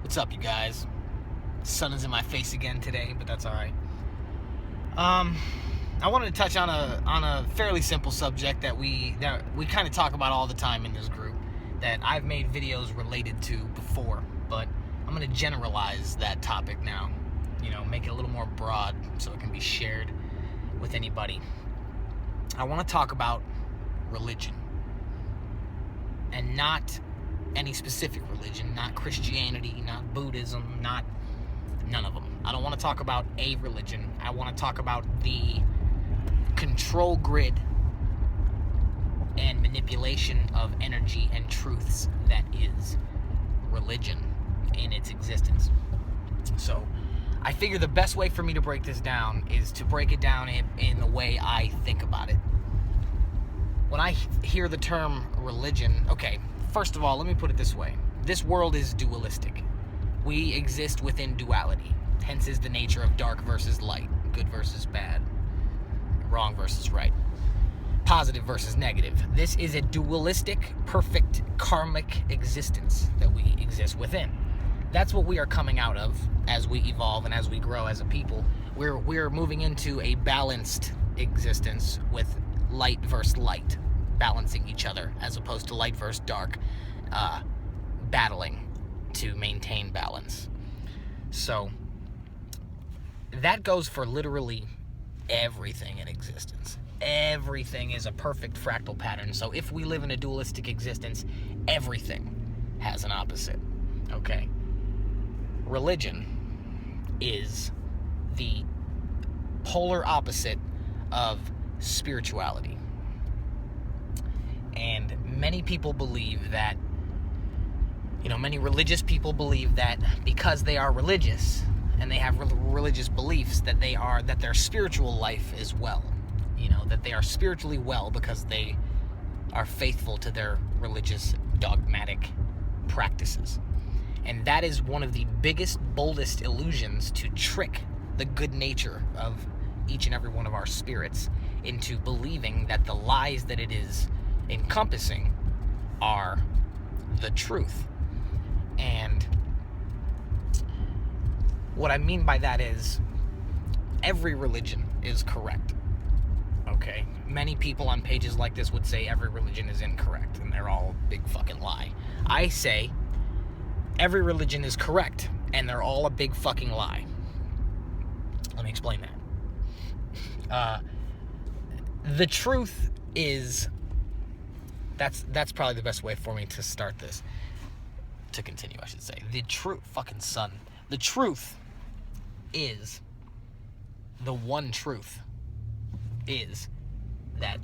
What's up, you guys? Sun is in my face again today, but that's all right. I wanted to touch on a fairly simple subject that we kind of talk about all the time in this group, that I've made videos related to before, but I'm going to generalize that topic now. Make it a little more broad so it can be shared with anybody. I want to talk about religion, and not any specific religion, not Christianity, not Buddhism, not none of them. I don't want to talk about a religion. I want to talk about the control grid and manipulation of energy and truths that is religion in its existence. So I figure the best way for me to break this down is to break it down in the way I think about it. When I hear the term religion, okay, first of all, let me put it this way. This world is dualistic. We exist within duality. Hence is the nature of dark versus light, good versus bad, wrong versus right, positive versus negative. This is a dualistic, perfect, karmic existence that we exist within. That's what we are coming out of as we evolve and as we grow as a people. We're moving into a balanced existence with light versus light, balancing each other, as opposed to light versus dark, battling to maintain balance. So that goes for literally everything in existence. Everything is a perfect fractal pattern. So if we live in a dualistic existence, everything has an opposite. Okay? Religion is the polar opposite of spirituality. And many people believe that, many religious people believe that because they are religious and they have religious beliefs that their spiritual life is well. That they are spiritually well because they are faithful to their religious dogmatic practices. And that is one of the biggest, boldest illusions to trick the good nature of each and every one of our spirits into believing that the lies that it is encompassing are the truth. And what I mean by that is every religion is correct. Okay? Many people on pages like this would say every religion is incorrect, and they're all a big fucking lie. I say every religion is correct, and they're all a big fucking lie. Let me explain that. The truth is, that's probably the best way for me to start this. To continue, I should say. The truth, fucking son. The truth is, the one truth is that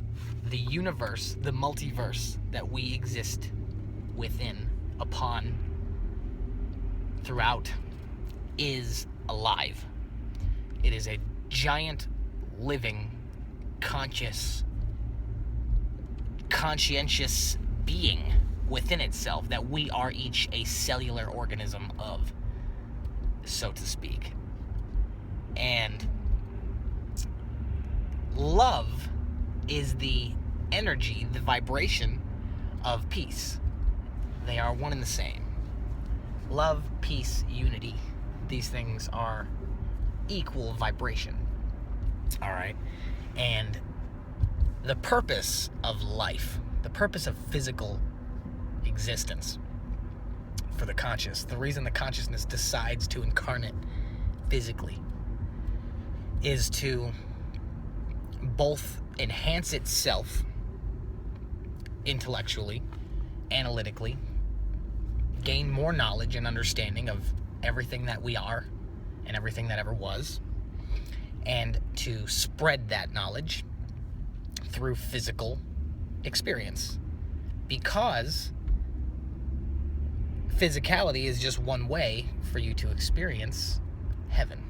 the universe, the multiverse that we exist within, upon, throughout, is alive. It is a giant, living, conscientious being within itself that we are each a cellular organism of, so to speak. And love is the energy, the vibration of peace. They are one and the same. Love, peace, unity. These things are equal vibration. All right? And the purpose of life, the purpose of physical existence for the conscious, the reason the consciousness decides to incarnate physically, is to both enhance itself intellectually, analytically, gain more knowledge and understanding of everything that we are and everything that ever was, and to spread that knowledge through physical experience. Because physicality is just one way for you to experience heaven.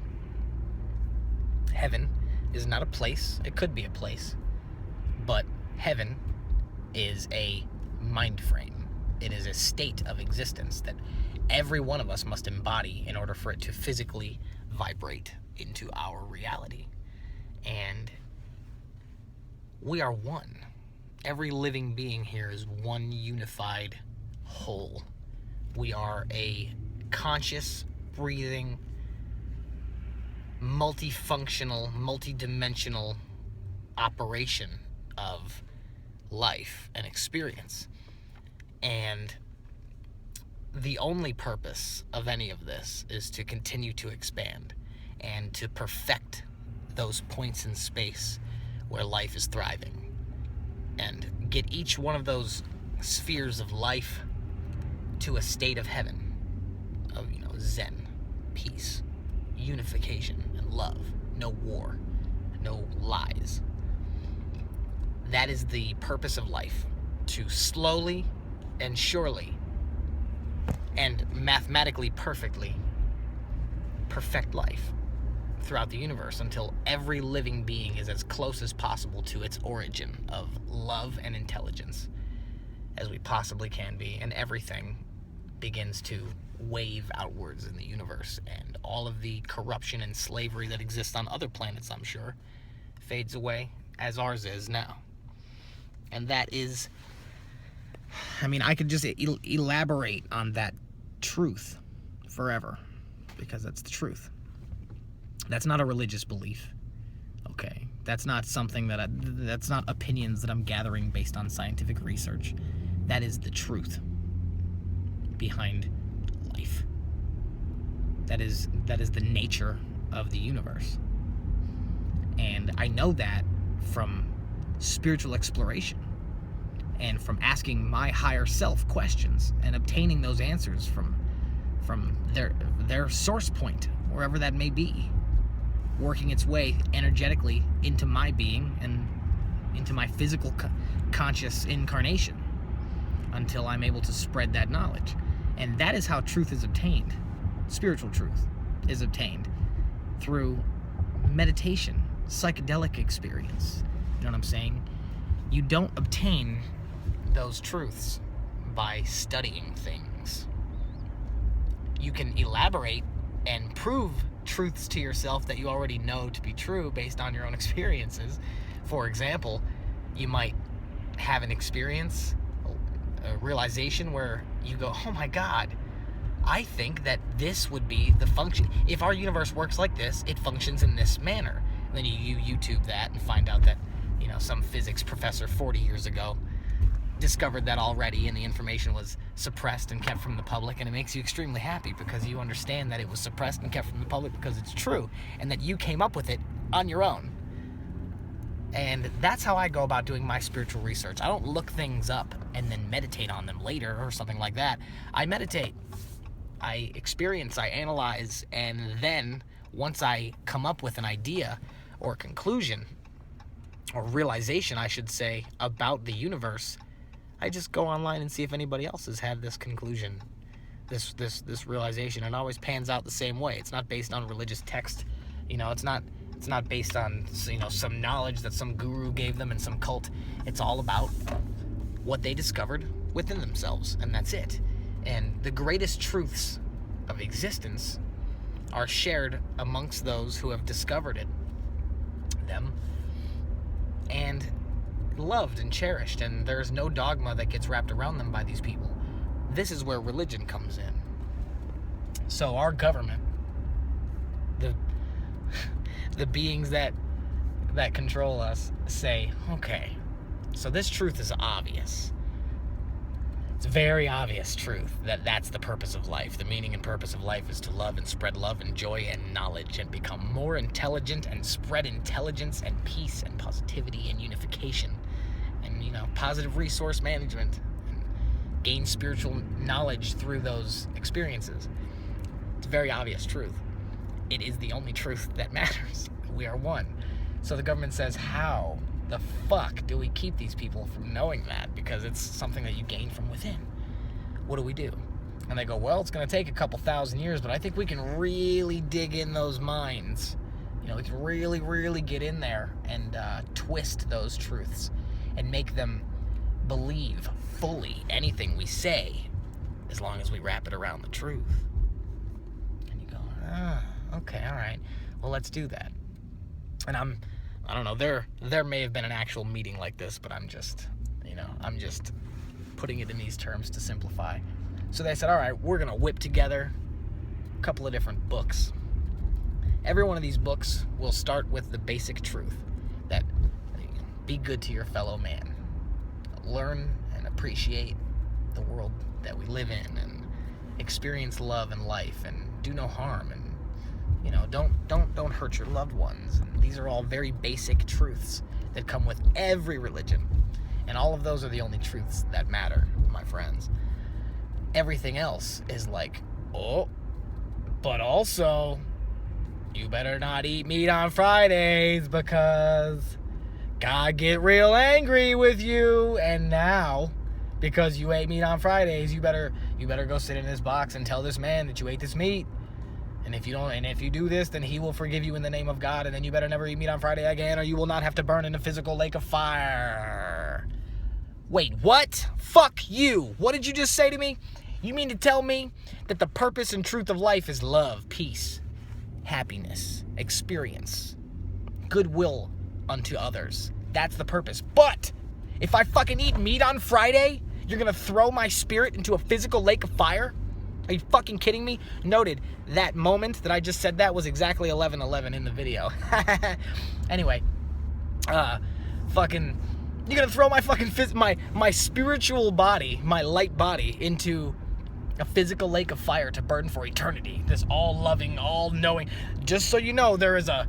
Heaven is not a place. It could be a place, but heaven is a mind frame. It is a state of existence that every one of us must embody in order for it to physically vibrate into our reality. And we are one. Every living being here is one unified whole. We are a conscious, breathing, multifunctional, multidimensional operation of life and experience. And the only purpose of any of this is to continue to expand and to perfect those points in space where life is thriving, and get each one of those spheres of life to a state of heaven, of, Zen, peace, unification, and love. No war, no lies. That is the purpose of life, to slowly and surely and mathematically perfectly perfect life throughout the universe until every living being is as close as possible to its origin of love and intelligence as we possibly can be, and everything begins to wave outwards in the universe, and all of the corruption and slavery that exists on other planets, I'm sure, fades away as ours is now. And that is, I could just elaborate on that truth forever, because that's the truth. That's not a religious belief, okay? That's not something that's not opinions that I'm gathering based on scientific research. That is the truth behind life. That is the nature of the universe. And I know that from spiritual exploration and from asking my higher self questions and obtaining those answers from their source point, wherever that may be, working its way energetically into my being and into my physical conscious incarnation until I'm able to spread that knowledge. And that is how truth is obtained. Spiritual truth is obtained through meditation, psychedelic experience. You know what I'm saying? You don't obtain those truths by studying things. You can elaborate and prove truths to yourself that you already know to be true based on your own experiences. For example, you might have an experience, a realization where you go, oh my God, I think that this would be the function. If our universe works like this, it functions in this manner. And then you YouTube that and find out that, some physics professor 40 years ago discovered that already, and the information was suppressed and kept from the public, and it makes you extremely happy because you understand that it was suppressed and kept from the public because it's true, and that you came up with it on your own. And that's how I go about doing my spiritual research. I don't look things up and then meditate on them later or something like that. I meditate, I experience, I analyze, and then once I come up with an idea or conclusion, or realization, I should say, about the universe, I just go online and see if anybody else has had this conclusion, this realization. It always pans out the same way. It's not based on religious text. It's not based on, some knowledge that some guru gave them in some cult. It's all about what they discovered within themselves, and that's it. And the greatest truths of existence are shared amongst those who have discovered them, and loved and cherished, and there's no dogma that gets wrapped around them by these people. This is where religion comes in. So our government, the beings that control us, say, okay, so this truth is obvious. It's a very obvious truth that that's the purpose of life. The meaning and purpose of life is to love and spread love and joy and knowledge and become more intelligent and spread intelligence and peace and positivity and unification and, positive resource management and gain spiritual knowledge through those experiences. It's a very obvious truth. It is the only truth that matters. We are one. So the government says, how the fuck do we keep these people from knowing that? Because it's something that you gain from within. What do we do? And they go, well, it's going to take a couple thousand years, but I think we can really dig in those minds. We can really, really get in there and twist those truths and make them believe fully anything we say, as long as we wrap it around the truth. And you go, okay, all right, well, let's do that. And I don't know, there may have been an actual meeting like this, but I'm just putting it in these terms to simplify. So they said, all right, we're going to whip together couple of different books. Every one of these books will start with the basic truth that be good to your fellow man. Learn and appreciate the world that we live in, and experience love and life, and do no harm, and don't hurt your loved ones. And these are all very basic truths that come with every religion, and all of those are the only truths that matter, my friends. Everything else is like, oh, but also you better not eat meat on Fridays because God get real angry with you, and now because you ate meat on Fridays, you better go sit in this box and tell this man that you ate this meat. And if you do this, then he will forgive you in the name of God, and then you better never eat meat on Friday again, or you will not have to burn in a physical lake of fire. Wait, what? Fuck you. What did you just say to me? You mean to tell me that the purpose and truth of life is love, peace, happiness, experience, goodwill unto others? That's the purpose. But if I fucking eat meat on Friday, you're gonna throw my spirit into a physical lake of fire? Are you fucking kidding me? Noted, that moment that I just said that was exactly 11:11 in the video. Anyway, fucking, you're gonna throw my fucking my spiritual body, my light body, into a physical lake of fire to burn for eternity. This all-loving, all-knowing. Just so you know, there is a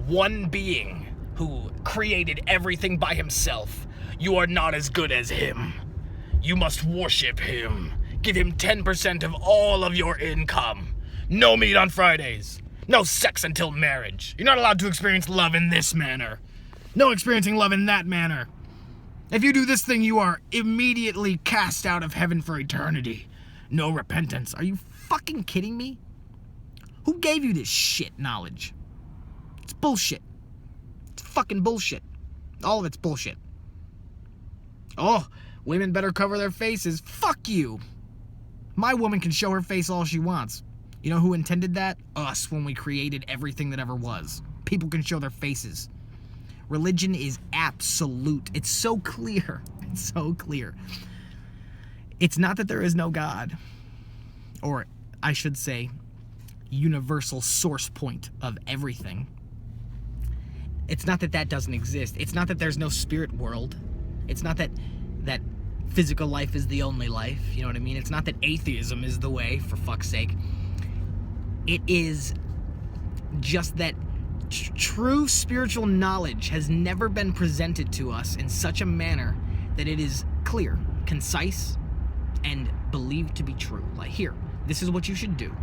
one being who created everything by himself. You are not as good as him. You must worship him. Give him 10% of all of your income. No meat on Fridays. No sex until marriage. You're not allowed to experience love in this manner. No experiencing love in that manner. If you do this thing, you are immediately cast out of heaven for eternity. No repentance. Are you fucking kidding me? Who gave you this shit knowledge? It's bullshit. It's fucking bullshit. All of it's bullshit. Oh, women better cover their faces. Fuck you. My woman can show her face all she wants. You know who intended that? Us, when we created everything that ever was. People can show their faces. Religion is absolute. It's so clear. It's so clear. It's not that there is no God, or I should say, universal source point of everything. It's not that that doesn't exist. It's not that there's no spirit world. It's not that physical life is the only life. You know what I mean? It's not that atheism is the way, for fuck's sake. It is just that true spiritual knowledge has never been presented to us in such a manner that it is clear, concise, and believed to be true. Like, here, this is what you should do.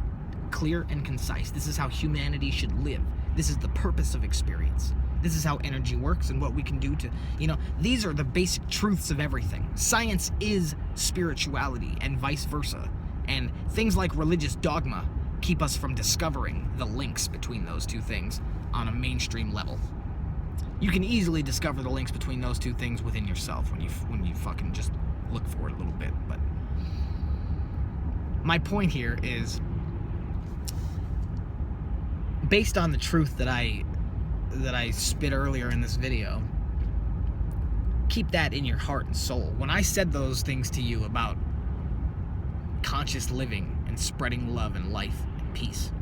Clear and concise. This is how humanity should live. This is the purpose of experience. This is how energy works and what we can do to, these are the basic truths of everything. Science is spirituality and vice versa. And things like religious dogma keep us from discovering the links between those two things on a mainstream level. You can easily discover the links between those two things within yourself when you fucking just look for it a little bit. But my point here is, based on the truth that I spit earlier in this video, keep that in your heart and soul. When I said those things to you about conscious living and spreading love and life and peace,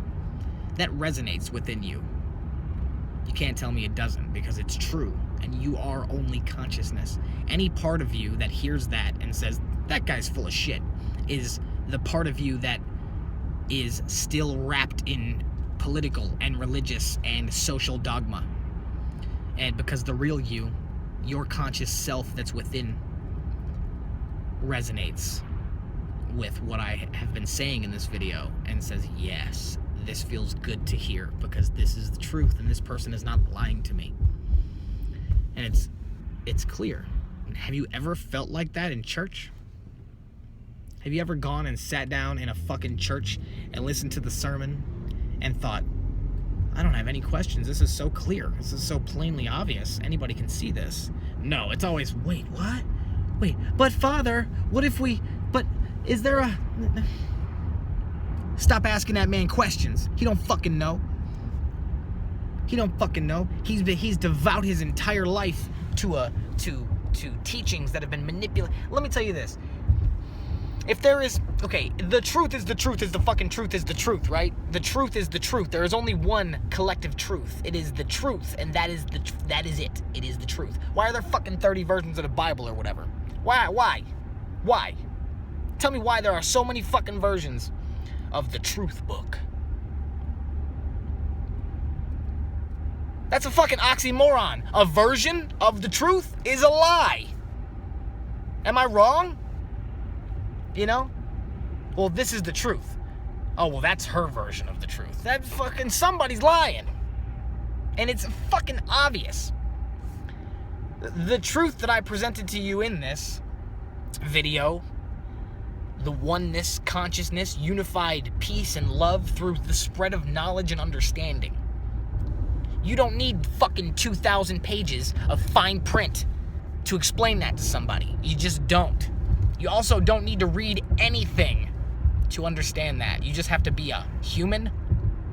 that resonates within you. You can't tell me it doesn't, because it's true, and you are only consciousness. Any part of you that hears that and says, that guy's full of shit, is the part of you that is still wrapped in political and religious and social dogma. And because the real you, your conscious self that's within, resonates with what I have been saying in this video and says, yes, this feels good to hear because this is the truth and this person is not lying to me. And it's clear. Have you ever felt like that in church? Have you ever gone and sat down in a fucking church and listened to the sermon and thought, I don't have any questions. This is so clear. This is so plainly obvious. Anybody can see this. No, it's always, wait, what? Wait, but Father, what if we, but is there a... Stop asking that man questions. He don't fucking know. He don't fucking know. He's devout his entire life to teachings that have been manipulated. Let me tell you this. If there is Okay, the truth is the truth is the fucking truth is the truth, right? The truth is the truth. There is only one collective truth. It is the truth, and that is it. It is the truth. Why are there fucking 30 versions of the Bible or whatever? Why? Tell me why there are so many fucking versions of the truth book. That's a fucking oxymoron. A version of the truth is a lie. Am I wrong? You know? Well, this is the truth. Oh, well, that's her version of the truth. That fucking somebody's lying. And it's fucking obvious. The truth that I presented to you in this video, the oneness, consciousness, unified peace and love through the spread of knowledge and understanding. You don't need fucking 2,000 pages of fine print to explain that to somebody. You just don't. You also don't need to read anything to understand that. You just have to be a human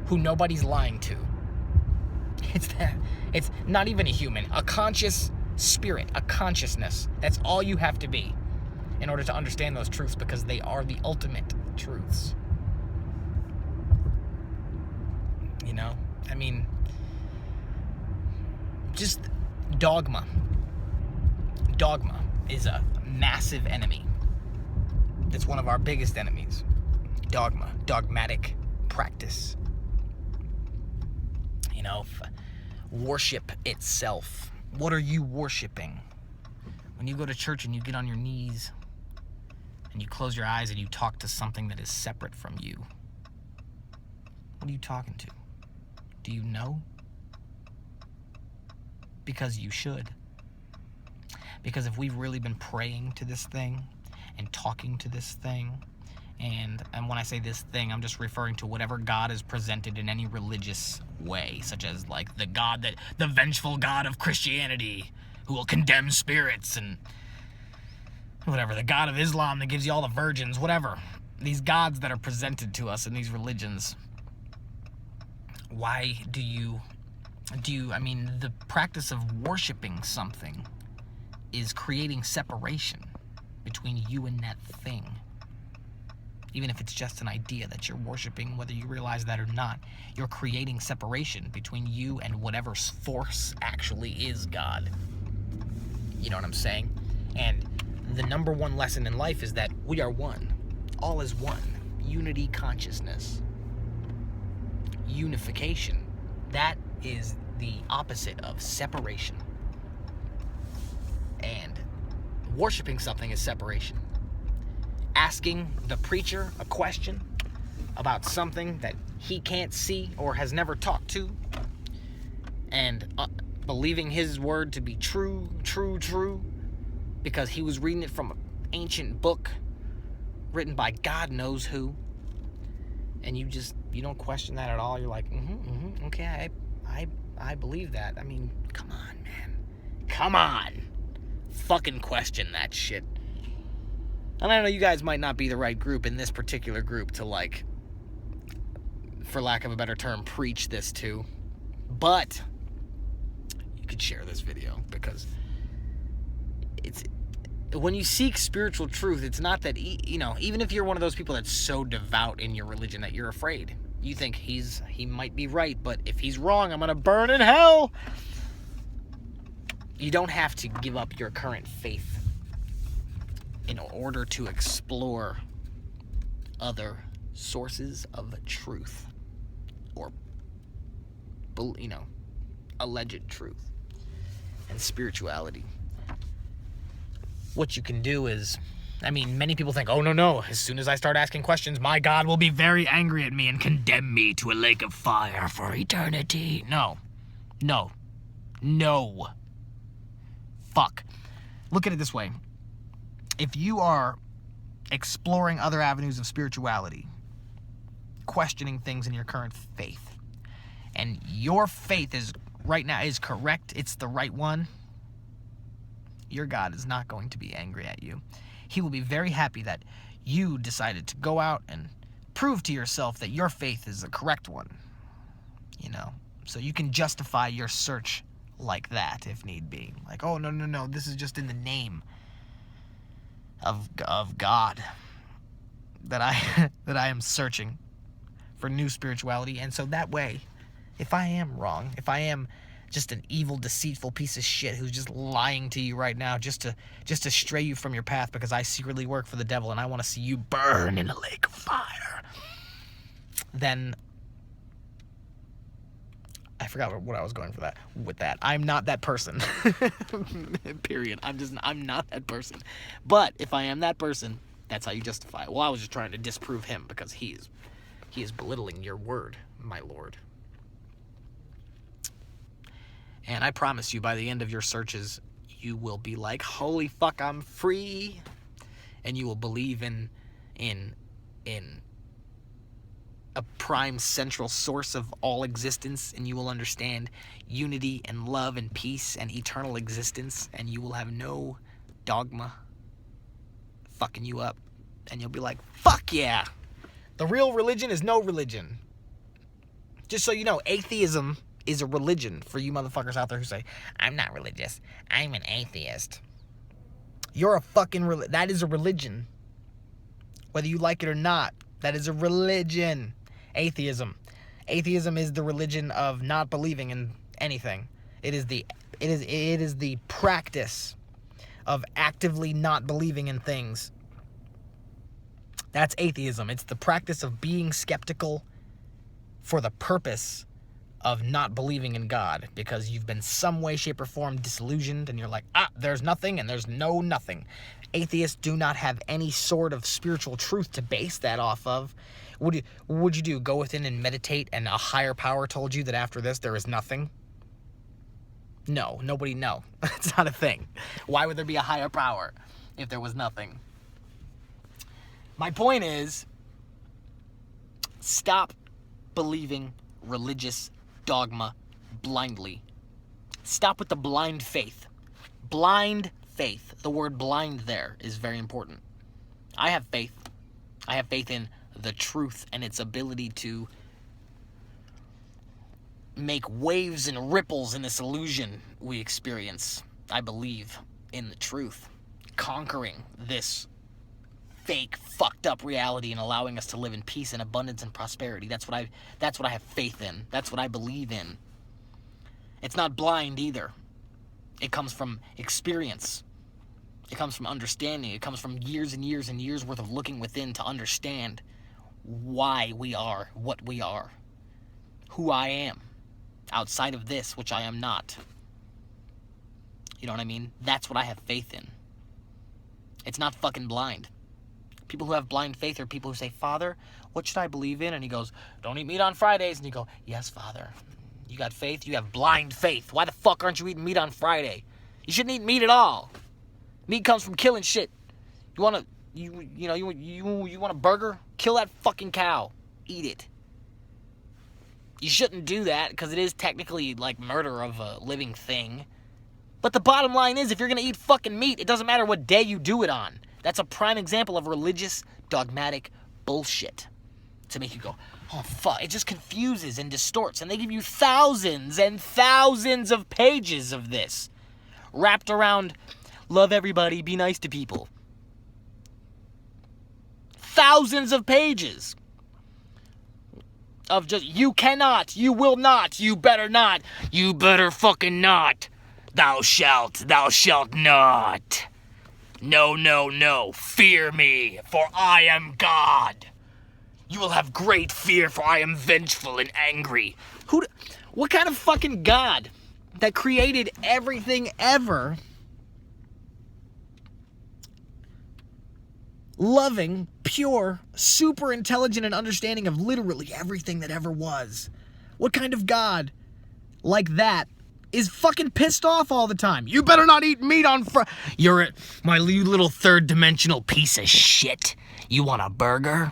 who nobody's lying to. It's not even a human. A conscious spirit, a consciousness. That's all you have to be in order to understand those truths, because they are the ultimate truths. You know? I mean, just dogma. Dogma is a massive enemy. It's one of our biggest enemies. Dogma, dogmatic practice. You know, worship itself. What are you worshiping? When you go to church and you get on your knees and you close your eyes and you talk to something that is separate from you, what are you talking to? Do you know? Because you should. Because if we've really been praying to this thing and talking to this thing, and when I say this thing, I'm just referring to whatever God is presented in any religious way, such as like the vengeful God of Christianity who will condemn spirits, and whatever, the God of Islam that gives you all the virgins, whatever. These gods that are presented to us in these religions. Why I mean, the practice of worshiping something is creating separation between you and that thing. Even if it's just an idea that you're worshiping, whether you realize that or not, you're creating separation between you and whatever force actually is God. You know what I'm saying? And the number one lesson in life is that we are one. All is one. Unity consciousness. Unification. That is the opposite of separation. And worshiping something is separation. Asking the preacher a question about something that he can't see or has never talked to, and believing his word to be true, because he was reading it from an ancient book written by God knows who, and you don't question that at all. You're like, okay, I believe that. I mean, come on, man. Come on. Fucking question that shit. And I know you guys might not be the right group in this particular group to, like, for lack of a better term, preach this to. But you could share this video, because it's when you seek spiritual truth, it's not that, you know, even if you're one of those people that's so devout in your religion that you're afraid. You think he might be right, but if he's wrong, I'm going to burn in hell. You don't have to give up your current faith in order to explore other sources of truth, or, you know, alleged truth and spirituality. What you can do is, I mean, many people think, oh, no, as soon as I start asking questions, my God will be very angry at me and condemn me to a lake of fire for eternity. No. Fuck. Look at it this way. If you are exploring other avenues of spirituality, questioning things in your current faith, and your faith is right now is correct, it's the right one, your God is not going to be angry at you. He will be very happy that you decided to go out and prove to yourself that your faith is the correct one. You know, so you can justify your search like that if need be. Like, oh, no, this is just in the name of God. that I that I am searching for new spirituality. And so that way, if I am wrong, if I am just an evil, deceitful piece of shit who's just lying to you right now just to stray you from your path because I secretly work for the devil and I want to see you burn in a lake of fire, then I forgot what I was going for with that. I'm not that person. Period. I'm not that person. But if I am that person, that's how you justify it. Well, I was just trying to disprove him because he is belittling your word, my lord. And I promise you, by the end of your searches, you will be like, holy fuck, I'm free. And you will believe in a prime central source of all existence, and you will understand unity and love and peace and eternal existence, and you will have no dogma fucking you up. And you'll be like, fuck yeah. The real religion is no religion. Just so you know, atheism is a religion for you motherfuckers out there who say, I'm not religious, I'm an atheist. You're a fucking that is a religion. Whether you like it or not, that is a religion. Atheism is the religion of not believing in anything. It is the practice of actively not believing in things. That's atheism. It's the practice of being skeptical for the purpose of not believing in God, because you've been some way, shape, or form disillusioned, and you're like, there's nothing, and there's no nothing. Atheists do not have any sort of spiritual truth to base that off of. What would you do? Go within and meditate, and a higher power told you that after this there is nothing? No. It's not a thing. Why would there be a higher power if there was nothing? My point is, stop believing religious dogma blindly. Stop with the blind faith. Blind faith. The word blind there is very important. I have faith. I have faith in the truth and its ability to make waves and ripples in this illusion we experience. I believe in the truth, conquering this fake, fucked up reality and allowing us to live in peace and abundance and prosperity. That's what I have faith in. That's what I believe in. It's not blind either. It comes from experience. It comes from understanding. It comes from years and years and years worth of looking within to understand why we are what we are, who I am, outside of this, which I am not. You know what I mean? That's what I have faith in. It's not fucking blind. People who have blind faith are people who say, Father, what should I believe in? And he goes, don't eat meat on Fridays. And you go, yes, Father. You got faith? You have blind faith. Why the fuck aren't you eating meat on Friday? You shouldn't eat meat at all. Meat comes from killing shit. You want a burger? Kill that fucking cow. Eat it. You shouldn't do that because it is technically like murder of a living thing. But the bottom line is, if you're going to eat fucking meat, it doesn't matter what day you do it on. That's a prime example of religious, dogmatic bullshit. To make you go, oh fuck, it just confuses and distorts. And they give you thousands and thousands of pages of this, wrapped around, love everybody, be nice to people. Thousands of pages of just, you cannot, you will not, you better not, you better fucking not. Thou shalt not. No, fear me, for I am God. You will have great fear, for I am vengeful and angry. What kind of fucking God that created everything ever, loving, pure, super intelligent and understanding of literally everything that ever was? What kind of God like that is fucking pissed off all the time? You better not eat meat on You're my little third-dimensional piece of shit. You want a burger?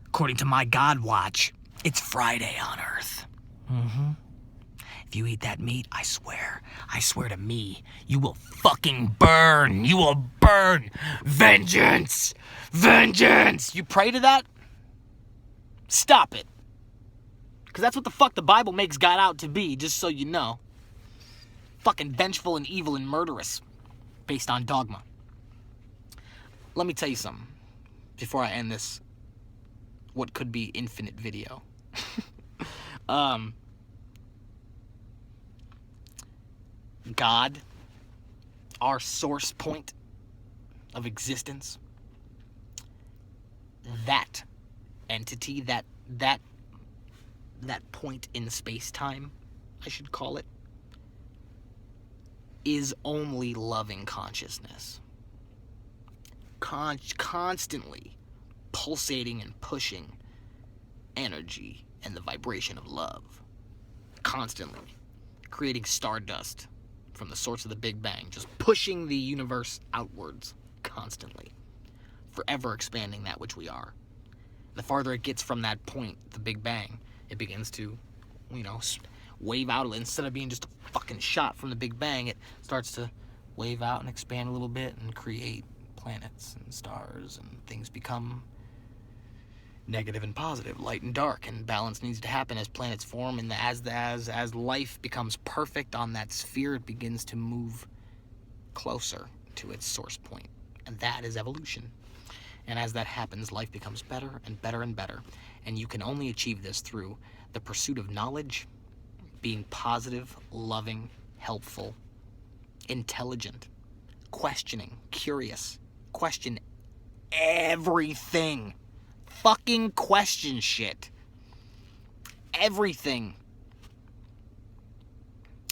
According to my God watch, it's Friday on Earth. If you eat that meat, I swear to me, you will fucking burn. You will burn. Vengeance! You pray to that? Stop it. Because that's what the fuck the Bible makes God out to be, just so you know. Fucking vengeful and evil and murderous. Based on dogma. Let me tell you something before I end this, what could be infinite video. God, our source point of existence, that entity, that point in space-time, I should call it, is only loving consciousness. Constantly pulsating and pushing energy and the vibration of love. Constantly creating stardust from the source of the Big Bang, just pushing the universe outwards constantly, forever expanding that which we are. The farther it gets from that point, the Big Bang, it begins to, wave out. Instead of being just a fucking shot from the Big Bang, it starts to wave out and expand a little bit and create planets and stars, and things become negative and positive, light and dark, and balance needs to happen as planets form, and as life becomes perfect on that sphere, it begins to move closer to its source point, and that is evolution. And as that happens, life becomes better and better and better, and you can only achieve this through the pursuit of knowledge, being positive, loving, helpful, intelligent, questioning, curious, question everything. Fucking question shit. Everything.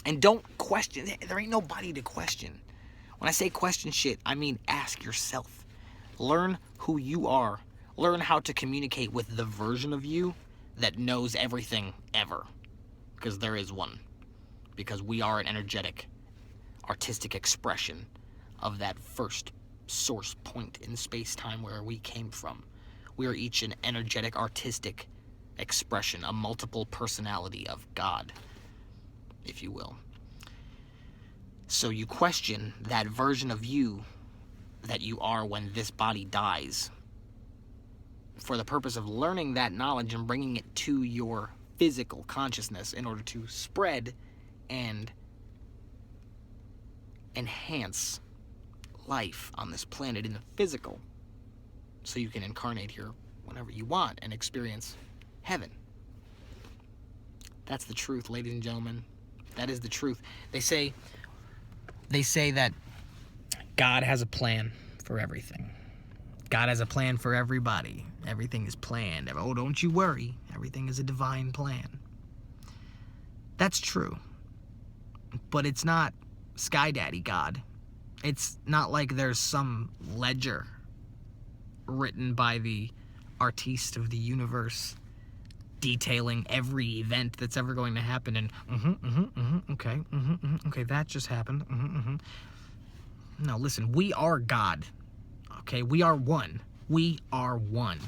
And don't question. There ain't nobody to question. When I say question shit, I mean ask yourself. Learn who you are. Learn how to communicate with the version of you that knows everything ever. Because there is one. Because we are an energetic, artistic expression of that first source point in space-time where we came from. We are each an energetic, artistic expression, a multiple personality of God, if you will. So you question that version of you that you are when this body dies for the purpose of learning that knowledge and bringing it to your physical consciousness in order to spread and enhance life on this planet in the physical, so you can incarnate here whenever you want and experience heaven. That's the truth, ladies and gentlemen. That is the truth. They say that God has a plan for everything. God has a plan for everybody. Everything is planned. Oh, don't you worry. Everything is a divine plan. That's true. But it's not Sky Daddy God. It's not like there's some ledger written by the artiste of the universe detailing every event that's ever going to happen, and okay, that just happened. No, listen, we are God. Okay, we are one. We are one.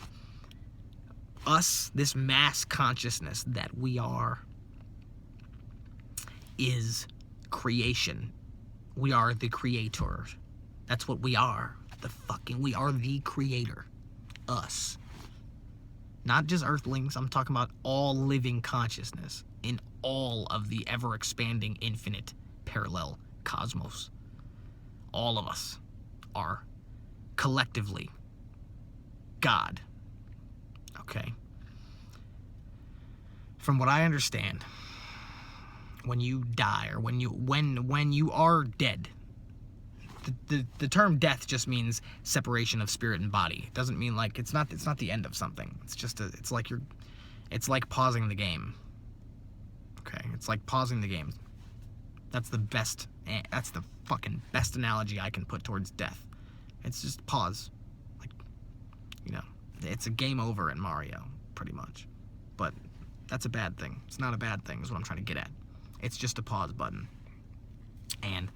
Us, this mass consciousness that we are, is creation. We are the creator. That's what we are. We are the creator. Us. Not just earthlings. I'm talking about all living consciousness in all of the ever-expanding, infinite, parallel cosmos. All of us are collectively God. Okay? From what I understand, when you die, or when you are dead, the term death just means separation of spirit and body. It doesn't mean like it's not the end of something. It's just it's like pausing the game. Okay, it's like pausing the game. That's the fucking best analogy I can put towards death. It's just pause. Like, it's a game over in Mario, pretty much. But that's a bad thing. It's not a bad thing, is what I'm trying to get at. It's just a pause button. And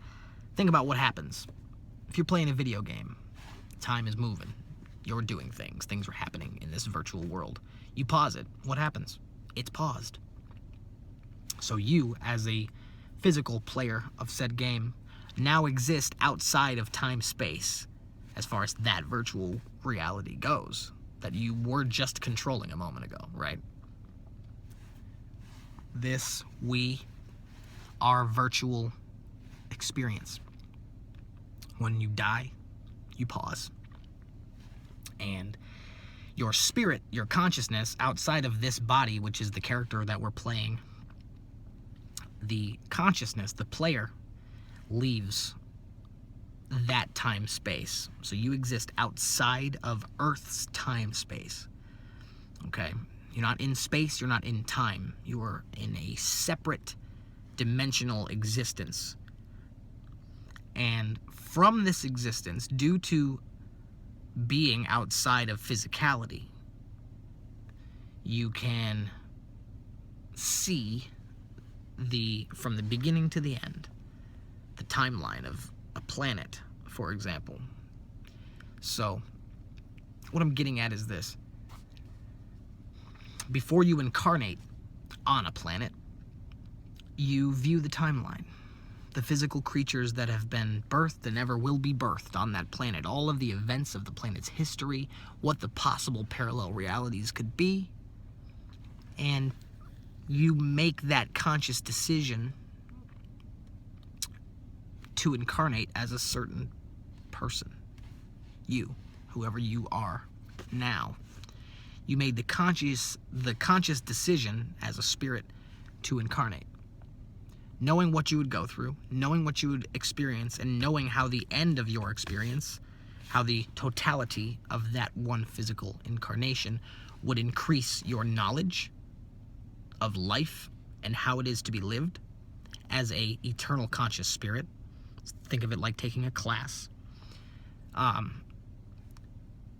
think about what happens. If you're playing a video game, time is moving. You're doing things. Things are happening in this virtual world. You pause it. What happens? It's paused. So you, as a physical player of said game, now exist outside of time-space as far as that virtual reality goes that you were just controlling a moment ago, right? This, our virtual experience. When you die, you pause. And your spirit, your consciousness, outside of this body, which is the character that we're playing, the consciousness, the player, leaves that time space. So you exist outside of Earth's time space. Okay? You're not in space, you're not in time. You are in a separate dimensional existence. And from this existence, due to being outside of physicality, you can see from the beginning to the end, the timeline of a planet, for example. So, what I'm getting at is this. Before you incarnate on a planet, you view the timeline. The physical creatures that have been birthed and ever will be birthed on that planet, all of the events of the planet's history, what the possible parallel realities could be, and you make that conscious decision to incarnate as a certain person. You, whoever you are now. You made the conscious decision as a spirit to incarnate. Knowing what you would go through, knowing what you would experience, and knowing how the end of your experience, how the totality of that one physical incarnation would increase your knowledge of life and how it is to be lived as a eternal conscious spirit. Think of it like taking a class.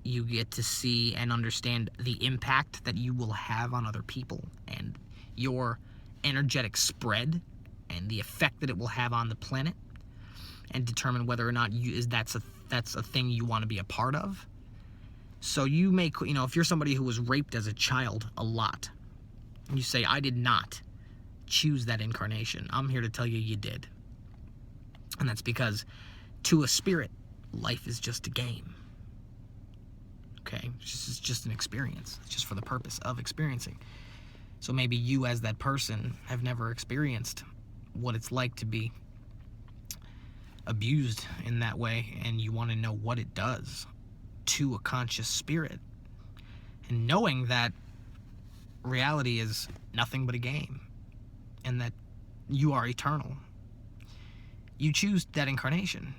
You get to see and understand the impact that you will have on other people and your energetic spread and the effect that it will have on the planet, and determine whether or not that's a thing you want to be a part of. So you may, if you're somebody who was raped as a child a lot, and you say, I did not choose that incarnation, I'm here to tell you you did. And that's because to a spirit, life is just a game. Okay? It's just an experience. It's just for the purpose of experiencing. So maybe you as that person have never experienced what it's like to be abused in that way, and you want to know what it does to a conscious spirit. And knowing that reality is nothing but a game, and that you are eternal. You choose that incarnation.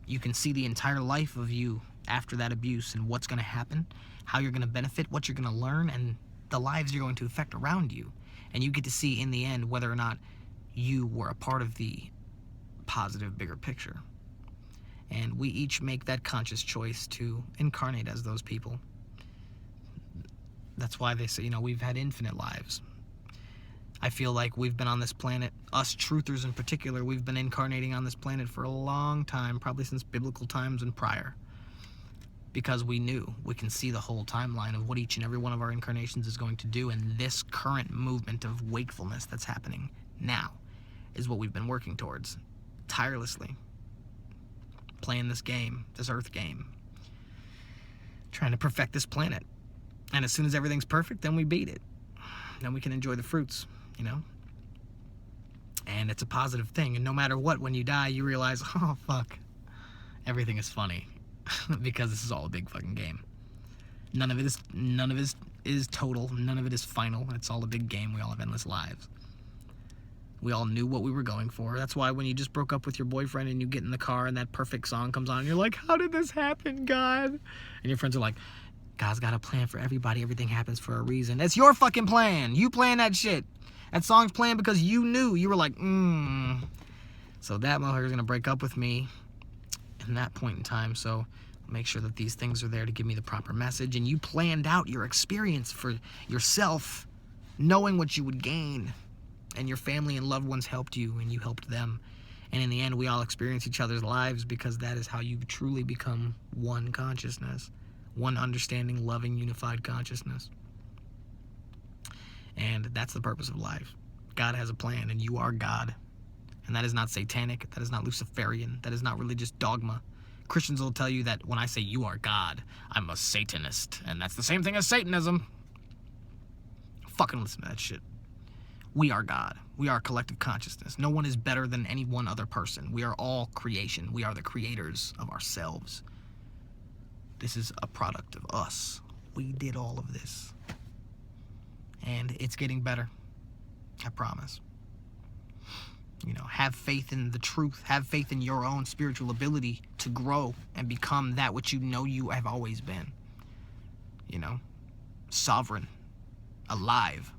You can see the entire life of you after that abuse and what's going to happen, how you're going to benefit, what you're going to learn, and the lives you're going to affect around you. And you get to see in the end whether or not you were a part of the positive, bigger picture. And we each make that conscious choice to incarnate as those people. That's why they say, we've had infinite lives. I feel like we've been on this planet, us truthers in particular, we've been incarnating on this planet for a long time, probably since biblical times and prior. Because we can see the whole timeline of what each and every one of our incarnations is going to do, and this current movement of wakefulness that's happening now is what we've been working towards, tirelessly. Playing this game, this Earth game. Trying to perfect this planet. And as soon as everything's perfect, then we beat it. Then we can enjoy the fruits, And it's a positive thing. And no matter what, when you die, you realize, oh, fuck. Everything is funny. Because this is all a big fucking game. None of it is total. None of it is final. It's all a big game. We all have endless lives. We all knew what we were going for. That's why when you just broke up with your boyfriend and you get in the car and that perfect song comes on, and you're like, how did this happen, God? And your friends are like, God's got a plan for everybody. Everything happens for a reason. That's your fucking plan. You plan that shit. That song's playing because you knew. You were like, So that motherfucker's going to break up with me in that point in time. So make sure that these things are there to give me the proper message. And you planned out your experience for yourself, knowing what you would gain. And your family and loved ones helped you, and you helped them. And in the end, we all experience each other's lives because that is how you truly become one consciousness. One understanding, loving, unified consciousness. And that's the purpose of life. God has a plan, and you are God. And that is not satanic. That is not Luciferian. That is not religious dogma. Christians will tell you that when I say you are God, I'm a Satanist. And that's the same thing as Satanism. Fucking listen to that shit. We are God. We are collective consciousness. No one is better than any one other person. We are all creation. We are the creators of ourselves. This is a product of us. We did all of this. And it's getting better. I promise. Have faith in the truth. Have faith in your own spiritual ability to grow and become that which you have always been. Sovereign, alive,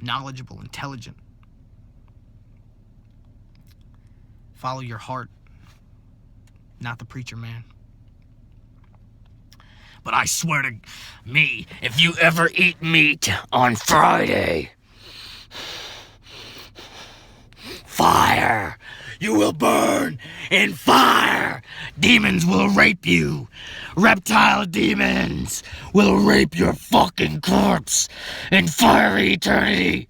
knowledgeable, intelligent. Follow your heart, not the preacher man. But I swear to me, if you ever eat meat on Friday, fire! You will burn in fire! Demons will rape you! Reptile demons will rape your fucking corpse in fiery eternity!